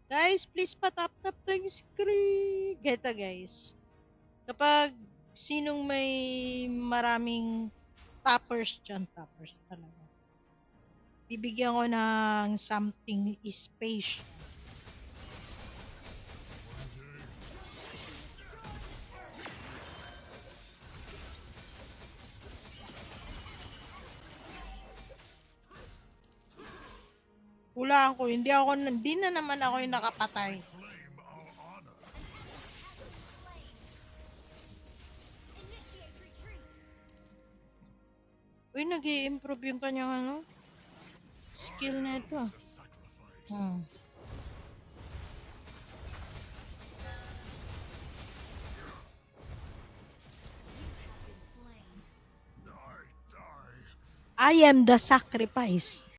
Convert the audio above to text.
Guys, please patap-tap ng screen. Geta guys. Kapag sinong may maraming tappers dyan, tappers talaga. Bibigyan ko ng something space. Hulaan ko, hindi na naman ako yung nakapatay. Uy, nag-i-improve yung kanyang ano, skill na ito. Hmm. I am the sacrifice.